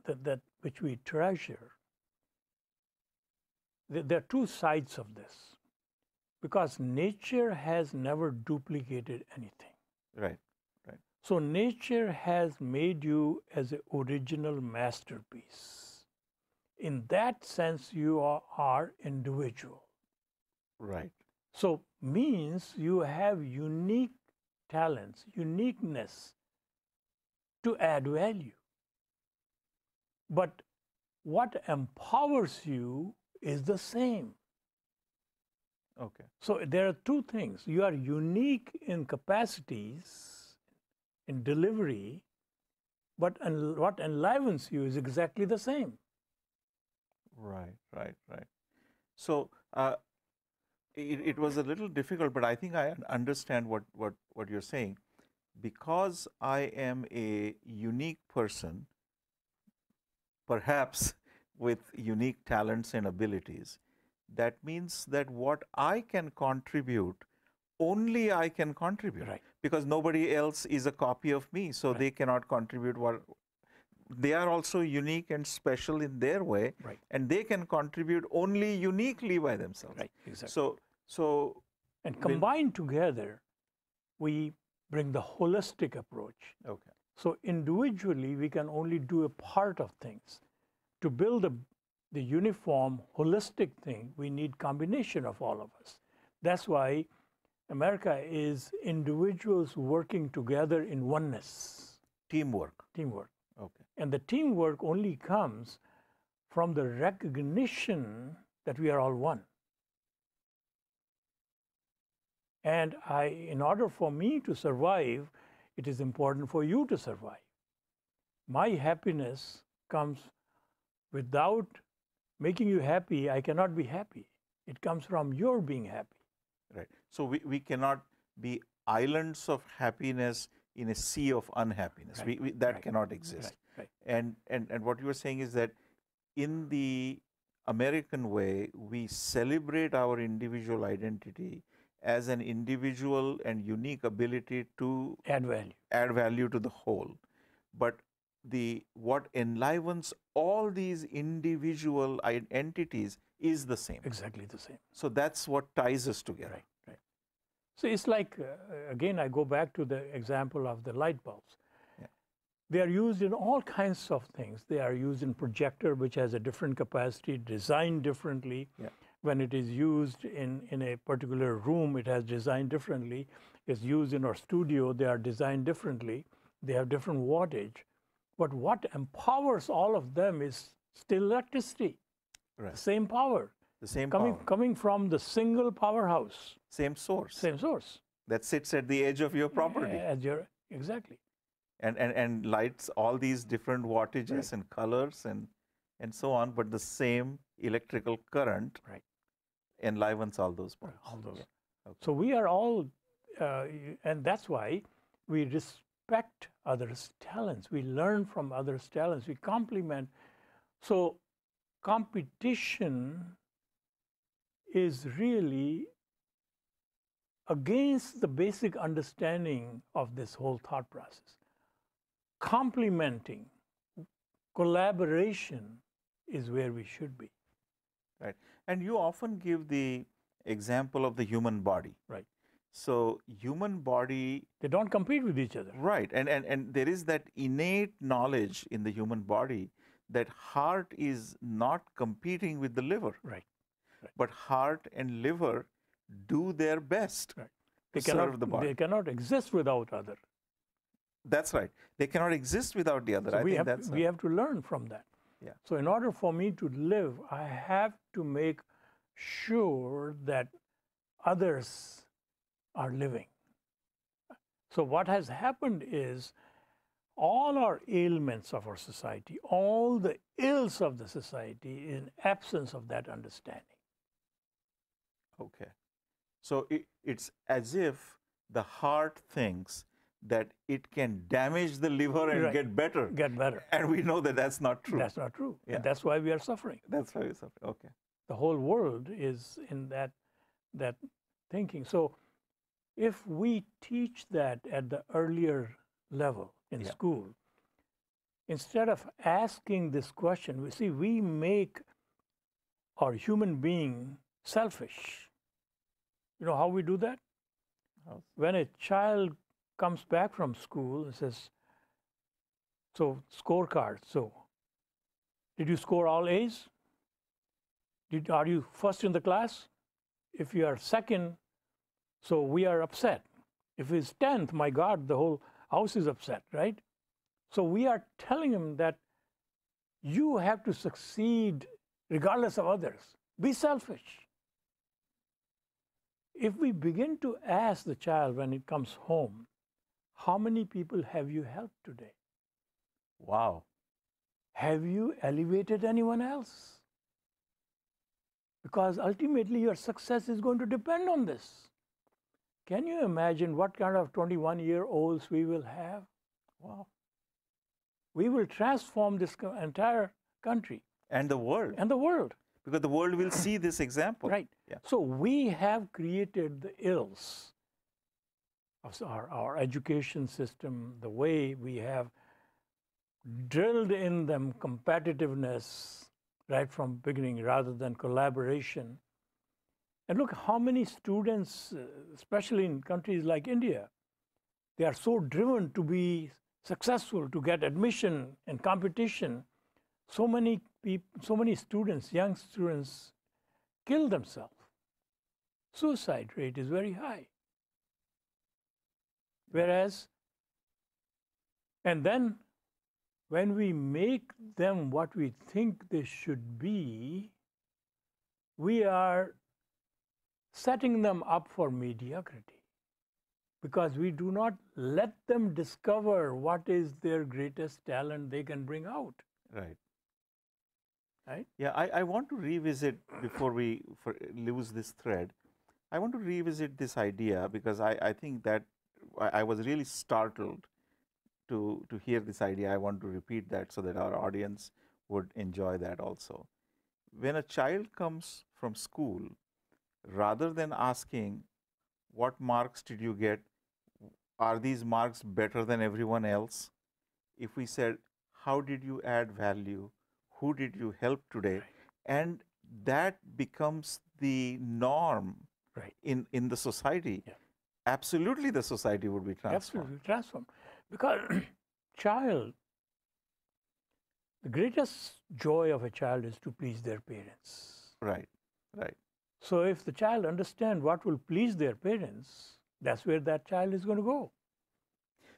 that which we treasure, there are two sides of this, because nature has never duplicated anything. Right. So nature has made you as an original masterpiece. In that sense, you are individual. Right. So means you have unique talents, uniqueness to add value. But what empowers you is the same. Okay. So there are two things. You are unique in capacities, in delivery, but what enlivens you is exactly the same. Right. So it was a little difficult, but I think I understand what you're saying. Because I am a unique person, perhaps with unique talents and abilities, that means that what I can contribute, only I can contribute. Right. Because nobody else is a copy of me, so Right. they cannot contribute what. They are also unique and special in their way, Right. and they can contribute only uniquely by themselves. Right, exactly. So and combined together, we bring the holistic approach. okay. So individually, we can only do a part of things. To build the uniform, holistic thing, we need combination of all of us. That's why America is individuals working together in oneness. Teamwork. Teamwork. Okay. And the teamwork only comes from the recognition that we are all one. And in order for me to survive, it is important for you to survive. My happiness comes without making you happy. I cannot be happy. It comes from your being happy. Right. So we cannot be islands of happiness in a sea of unhappiness. Right. That Right. cannot exist. Right. And what you were saying is that in the American way, we celebrate our individual identity as an individual and unique ability to Add value to the whole. But what enlivens all these individual entities is the same. Exactly the same. So that's what ties us together. Right. So it's like, again, I go back to the example of the light bulbs. Yeah. They are used in all kinds of things. They are used in projector, which has a different capacity, designed differently. Yeah. When it is used in a particular room, it has designed differently. It's used in our studio, they are designed differently. They have different wattage. But what empowers all of them is still electricity. Right. The same power. The same Coming from the single powerhouse. Same source. Same source. That sits at the edge of your property. Exactly. And lights all these different wattages Right. and colors and so on, but the same electrical current Right. enlivens all those parts. All those. Yeah. Okay. So we are all, and that's why we respect others' talents. We learn from others' talents. We complement. So competition is really against the basic understanding of this whole thought process. Complementing, collaboration is where we should be. Right. And you often give the example of the human body. Right. So human body, They don't compete with each other. right, and there is that innate knowledge in the human body that heart is not competing with the liver, Right. but heart and liver do their best Right. to serve the body. They cannot exist without other. That's right. They cannot exist without the other. So I think that's we have to learn from that. Yeah. So in order for me to live, I have to make sure that others are living. So what has happened is all our ailments of our society, all the ills of the society, in absence of that understanding. Okay. So it's as if the heart thinks that it can damage the liver and Right. get better. Get better. And we know that that's not true. That's not true. Yeah. And that's why we are suffering. That's why we suffer. Okay. The whole world is in that thinking. So if we teach that at the earlier level in Yeah. school, instead of asking this question, we make our human being selfish. You know how we do that? How? When a child comes back from school and says, so scorecard, so did you score all A's? Are you first in the class? If you are second, so we are upset. If it's 10th, my God, the whole house is upset, right? So we are telling him that you have to succeed regardless of others. Be selfish. If we begin to ask the child when it comes home, how many people have you helped today? Wow. Have you elevated anyone else? Because ultimately your success is going to depend on this. Can you imagine what kind of 21-year-olds we will have? Wow. We will transform this entire country And the world. and the world. Because the world will see this example. Right. Yeah. So we have created the ills of our education system, the way we have drilled in them competitiveness right from beginning rather than collaboration. And look how many students, especially in countries like India, they are so driven to be successful, to get admission and competition. So many people, so many students, young students, kill themselves. Suicide rate is very high. Whereas, and then when we make them what we think they should be, we are setting them up for mediocrity because we do not let them discover what is their greatest talent they can bring out. Right. Right? Yeah, I want to revisit before we lose this thread. I want to revisit this idea because I think that I was really startled to hear this idea. I want to repeat that so that our audience would enjoy that also. When a child comes from school, rather than asking, what marks did you get? Are these marks better than everyone else? If we said, how did you add value? Who did you help today? Right. And that becomes the norm Right. in the society. Yeah. Absolutely, the society would be transformed. Absolutely transformed. Because the greatest joy of a child is to please their parents. Right, right. So if the child understands what will please their parents, that's where that child is going to go.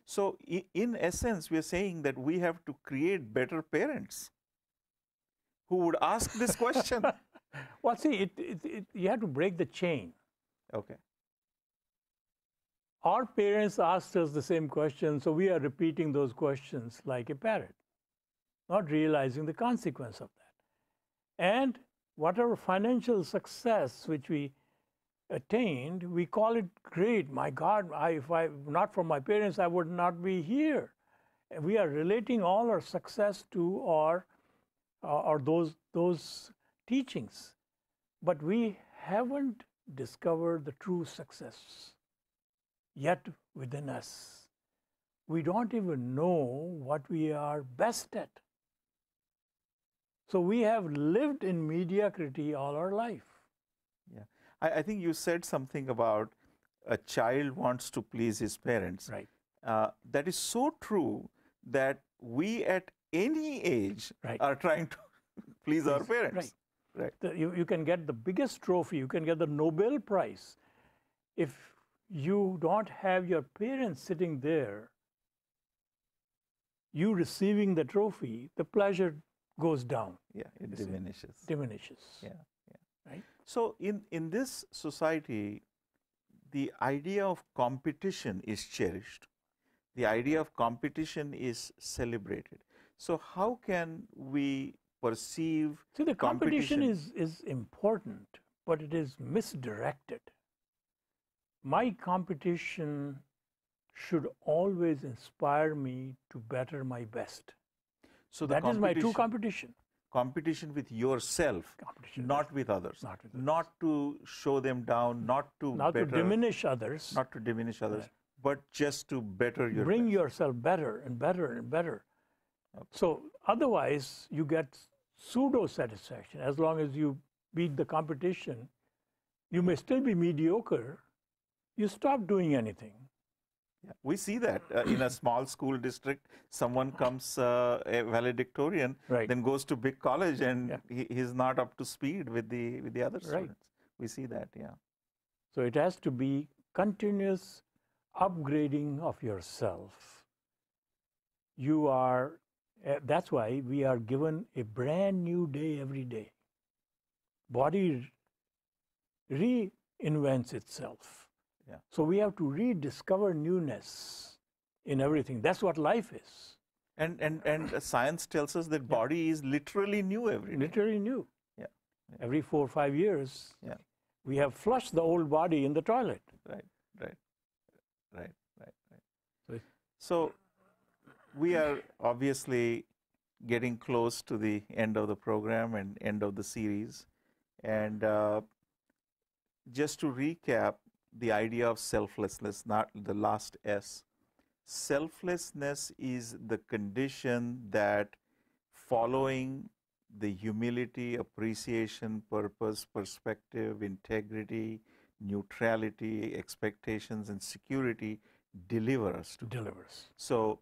So in essence, we are saying that we have to create better parents who would ask this question. Well, see, you have to break the chain. Okay. Our parents asked us the same question, so we are repeating those questions like a parrot, not realizing the consequence of that. And whatever financial success which we attained, we call it great. My God, if not for my parents, I would not be here. We are relating all our success to our or those teachings, but we haven't discovered the true success yet within us. We don't even know what we are best at. So we have lived in mediocrity all our life. Yeah. I think you said something about a child wants to please his parents. Right. That is so true that we at any age Right. are trying to please our parents. Right. Right. You can get the biggest trophy, you can get the Nobel Prize. If you don't have your parents sitting there, you receiving the trophy, the pleasure goes down. Yeah, it diminishes. Diminishes. Yeah. Right? So in this society, the idea of competition is cherished. The idea of competition is celebrated. So how can we perceive See, the competition is important, but it is misdirected. My competition should always inspire me to better my best. So that is my true competition. Competition with yourself, not with others. Not to show them down, not to diminish others. Not to diminish others, but just to better your bring yourself better and better and better. Okay. So otherwise, you get pseudo satisfaction. As long as you beat the competition, you may still be mediocre. You stop doing anything. Yeah. We see that in a small school district, someone comes a valedictorian, then goes to big college, and he's not up to speed with the other students. We see that, yeah. So it has to be continuous upgrading of yourself. You are. That's why we are given a brand new day every day. Body reinvents itself. Yeah. So we have to rediscover newness in everything. That's what life is. And science tells us that body is literally new every day. Literally new. Yeah. Every 4 or 5 years, we have flushed the old body in the toilet. Right. So we are obviously getting close to the end of the program and end of the series. And just to recap, the idea of selflessness, not the last S. Selflessness is the condition that following the humility, appreciation, purpose, perspective, integrity, neutrality, expectations, and security deliver us to. Delivers. So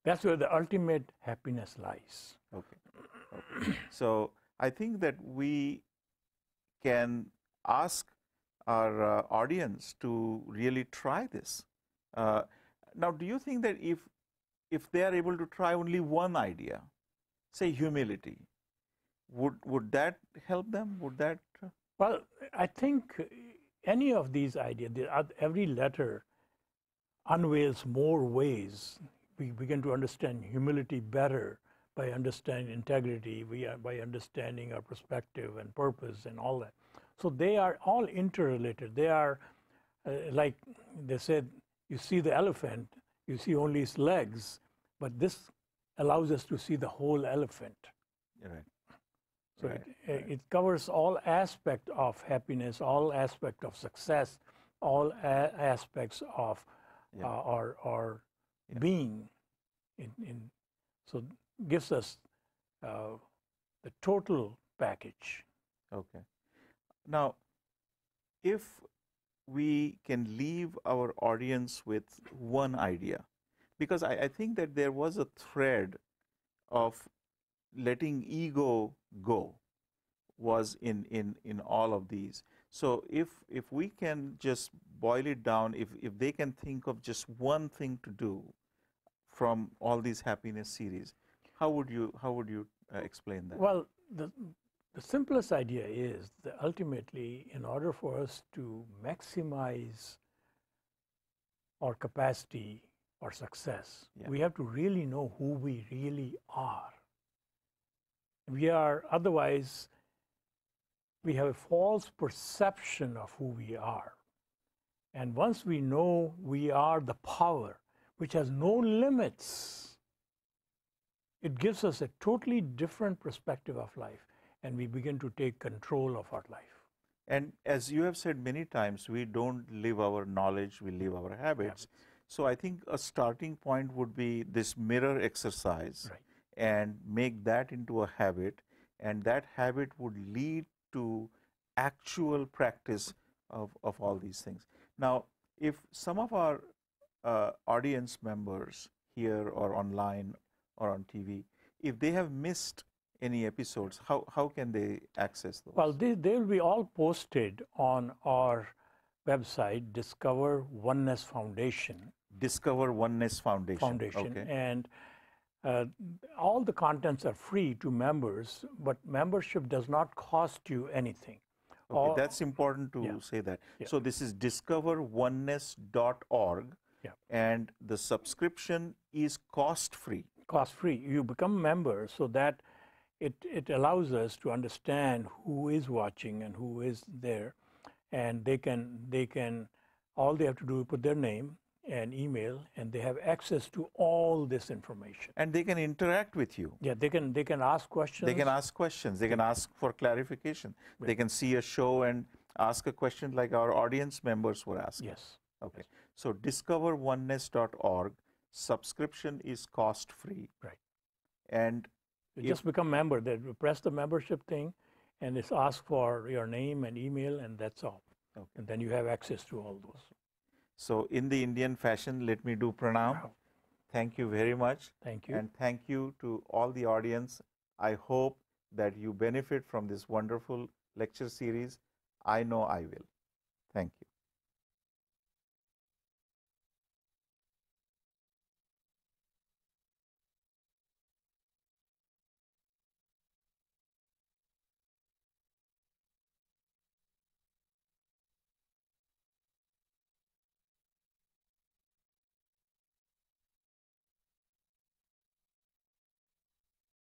that's where the ultimate happiness lies. Okay. So I think that we can ask our audience to really try this. Now, do you think that if they are able to try only one idea, say humility, would that help them? Would that? Well, I think any of these ideas, every letter unveils more ways. We begin to understand humility better by understanding integrity, by understanding our perspective and purpose and all that. So they are all interrelated. They are like they said, you see the elephant, you see only its legs, but this allows us to see the whole elephant. Right. So it covers all aspects of happiness, all aspects of success, all aspects of our being. So gives us the total package. Okay. Now, if we can leave our audience with one idea, because I think that there was a thread of letting ego go was in all of these. So if we can just boil it down, if they can think of just one thing to do from all these happiness series, how would you explain that? Well, the simplest idea is that ultimately, in order for us to maximize our capacity or success, we have to really know who we really are. Otherwise, we have a false perception of who we are. And once we know we are the power, which has no limits, it gives us a totally different perspective of life, and we begin to take control of our life. And as you have said many times, we don't live our knowledge, we live our habits. So I think a starting point would be this mirror exercise, Right. and make that into a habit, and that habit would lead to actual practice of all these things. Now, if some of our audience members here or online or on TV, if they have missed any episodes, how can they access those? Well, they will be all posted on our website, Discover Oneness Foundation. Discover Oneness Foundation. Okay. And all the contents are free to members, but membership does not cost you anything. Okay, that's important to say that. So this is discoveroneness.org, and the subscription is cost-free. Cost-free. You become a member so that it allows us to understand who is watching and who is there, and they can all they have to do is put their name and email, and they have access to all this information. And they can interact with you. Yeah, they can ask questions. They can ask questions. They can ask for clarification. They can see a show and ask a question like our audience members were asking. Yes. Okay. So discoveroneness.org, subscription is cost-free. Right. And you just become member. They press the membership thing, and it's asked for your name and email, and that's all. Okay. And then you have access to all those. So in the Indian fashion, let me do pranam. Wow. Thank you very much. Thank you. And thank you to all the audience. I hope that you benefit from this wonderful lecture series. I know I will. Thank you.